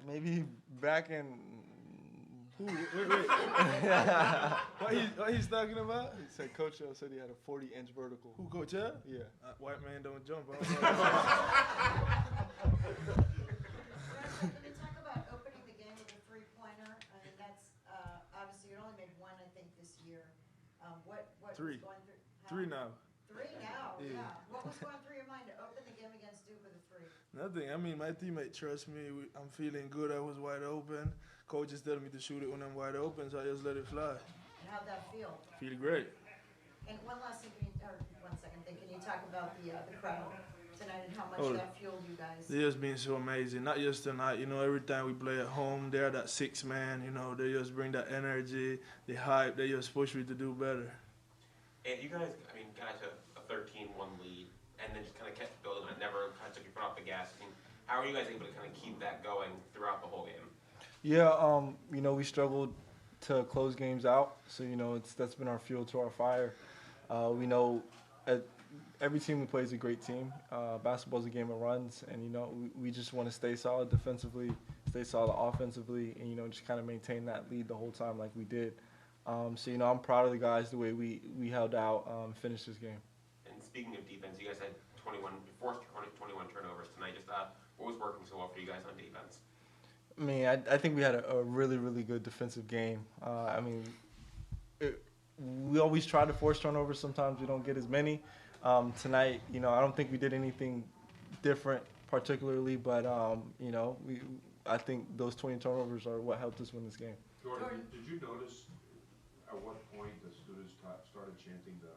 Maybe back in. Who? Wait. What he's talking about? He said Coach O said he had a 40-inch vertical. Who, Coach L? Yeah. White man don't jump. Can you talk about opening the game with a three-pointer? I mean, that's obviously you only made one, I think, this year. What Three. was going through? Three now. Three now, Yeah. What was going through your mind to open the game against Duke with a three? Nothing. I mean, my teammate trusts me. I'm feeling good. I was wide open. Coach is telling me to shoot it when I'm wide open, so I just let it fly. And how'd that feel? Feel great. And one last thing, one second thing, can you talk about the crowd tonight and how much that fueled you guys? They just been so amazing. Not just tonight, every time we play at home, they're that six man, they just bring that energy, the hype, they just push me to do better. And you guys, got to a 13-1 lead and then just kind of kept building on it, never kind of took your foot off the gas. How are you guys able to kind of keep that going throughout the whole game? Yeah, we struggled to close games out, so that's been our fuel to our fire. We know every team we play is a great team. Basketball is a game of runs, and we just want to stay solid defensively, stay solid offensively, and just kind of maintain that lead the whole time like we did. So I'm proud of the guys the way we held out, finished this game. And speaking of defense, you guys had forced 21 turnovers tonight. Just what was working so well for you guys on defense? I think we had a really, really good defensive game. We always try to force turnovers. Sometimes we don't get as many. Tonight, I don't think we did anything different particularly, but, I think those 20 turnovers are what helped us win this game. Jordan, did you notice at what point the students started chanting the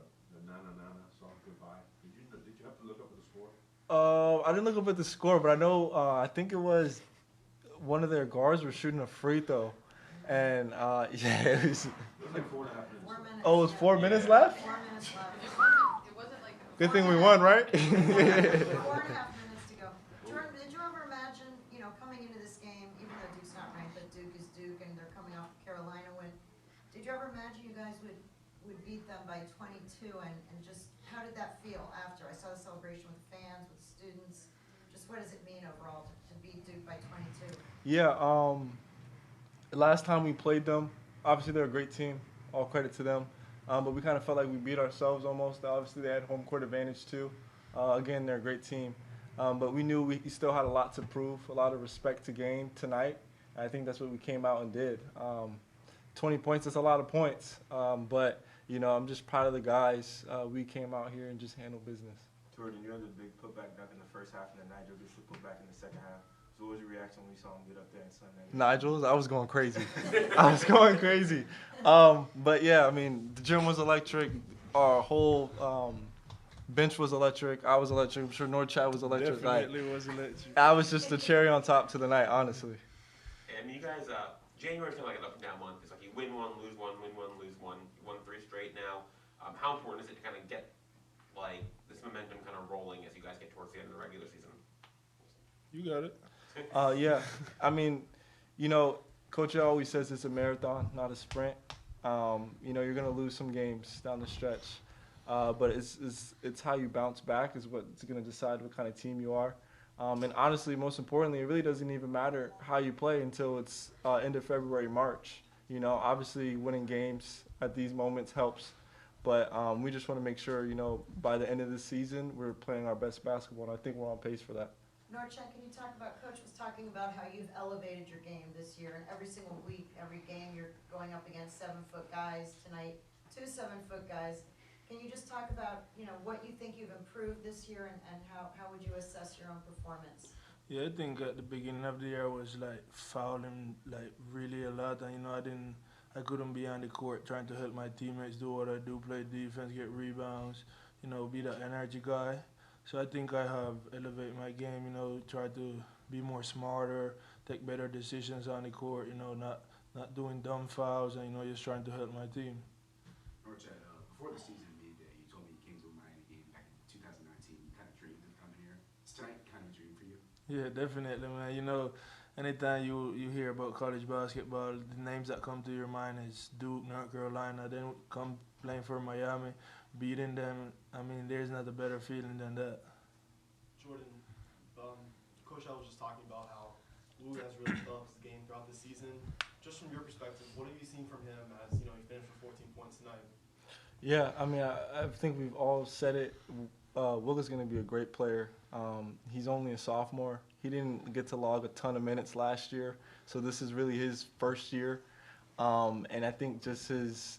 "na na na na" song goodbye? Did you have to look up at the score? I didn't look up at the score, but I know I think it was one of their guards were shooting a free throw, and it was. It was like 4.5 minutes. 4 minutes. Oh, it was 4 minutes left. 4 minutes left. It wasn't like Good thing we won, right? 4.5 minutes to go. Jordan, did you ever imagine, coming into this game, even though Duke's not ranked, but Duke is Duke, and they're coming off the Carolina win? Did you ever imagine you guys would beat them by 22, and just how did that feel after? I saw the celebration with fans, with students. Just what does it mean overall to beat Duke by 22? Yeah. Last time we played them, obviously they're a great team. All credit to them. But we kind of felt like we beat ourselves almost. Obviously they had home court advantage too. Again, they're a great team. But we knew we still had a lot to prove, a lot of respect to gain tonight. I think that's what we came out and did. 20 points, that's a lot of points. But, I'm just proud of the guys. We came out here and just handled business. Jordan, you had the big putback dunk in the first half, and then Nigel gets the putback in the second half. So what was your reaction when you saw him get up there and slam that? Nigel's? I was going crazy. But, yeah, the gym was electric. Our whole bench was electric. I was electric. I'm sure Norchad was electric. Definitely was electric. I was just the cherry on top to the night, honestly. And you guys, January's kind of like an up and down month. It's like you win one, lose one, win one, lose one. You won 3 straight now. How important is it to kind of get this momentum kind of rolling as you guys get towards the end of the regular season? You got it. Yeah. Coach always says it's a marathon, not a sprint. You're going to lose some games down the stretch. But it's how you bounce back is what's going to decide what kind of team you are. And honestly, most importantly, it really doesn't even matter how you play until it's end of February, March. Obviously winning games at these moments helps. But we just want to make sure, by the end of the season, we're playing our best basketball, and I think we're on pace for that. Norchad, can you talk about, Coach was talking about how you've elevated your game this year, and every single week, every game, you're going up against 7-foot guys. Tonight, 2 7-foot guys. Can you just talk about, what you think you've improved this year, and how would you assess your own performance? Yeah, I think at the beginning of the year I was fouling really a lot, and I couldn't be on the court trying to help my teammates do what I do, play defense, get rebounds, be that energy guy. So I think I have elevated my game, try to be more smarter, take better decisions on the court, not doing dumb fouls, and just trying to help my team. Norchad, before the season media day, you told me you came to a Miami game back in 2019. You kind of dreamed of coming here. Is tonight kind of a dream for you? Yeah, definitely, man. Anytime you hear about college basketball, the names that come to your mind is Duke, North Carolina, then come playing for Miami, beating them. There's not a better feeling than that. Jordan, Coach, I was just talking about how Lou has really developed his game throughout the season. Just from your perspective, what have you seen from him as, you know, he finished with 14 points tonight? Yeah, I mean, I think we've all said it. Will is going to be a great player. He's only a sophomore. He didn't get to log a ton of minutes last year, so this is really his first year. And I think just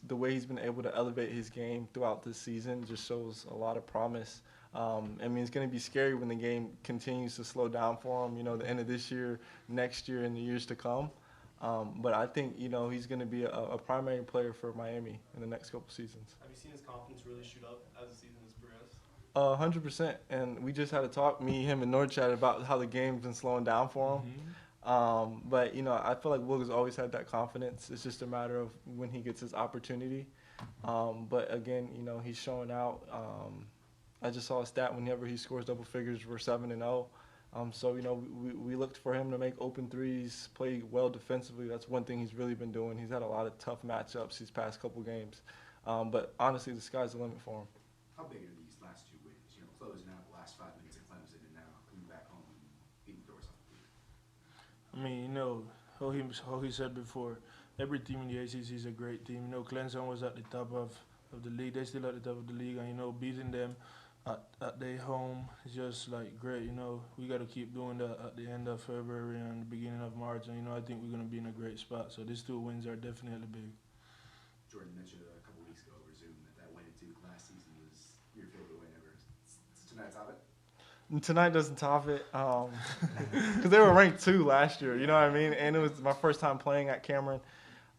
the way he's been able to elevate his game throughout this season just shows a lot of promise. I mean, it's going to be scary when the game continues to slow down for him, you know, the end of this year, next year, and the years to come. But I think, you know, he's going to be a primary player for Miami in the next couple seasons. Have you seen his confidence really shoot up as the season has progressed? 100%. And we just had a talk, me, him, and Norchad, about how the game's been slowing down for him. But, you know, I feel like Will has always had that confidence. It's just a matter of when he gets his opportunity. But, again, you know, he's showing out. I just saw a stat whenever he scores double figures, we're 7-0. So, you know, we looked for him to make open threes, play well defensively. That's one thing he's really been doing. He's had a lot of tough matchups these past couple games. But, honestly, the sky's the limit for him. How big are these last two wins? You know, closing out the last 5 minutes at Clemson and now coming back home and beating the doors off the league? I mean, you know, how he said before, every team in the ACC is a great team. You know, Clemson was at the top of the league. They're still at the top of the league, and, you know, beating them at their home is just, like, great. You know, we got to keep doing that at the end of February and the beginning of March. And, you know, I think we're going to be in a great spot. So these 2 wins are definitely big. Jordan mentioned a couple weeks ago over Zoom that win at Duke last season was your favorite win ever. Does tonight top it? And tonight doesn't top it because they were ranked 2 last year, you know what I mean? And it was my first time playing at Cameron.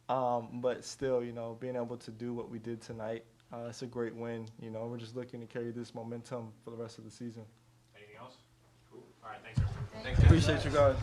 But still, you know, being able to do what we did tonight, it's a great win. You know, we're just looking to carry this momentum for the rest of the season. Anything else? Cool. All right, thanks, everyone. Thank you. Appreciate you guys.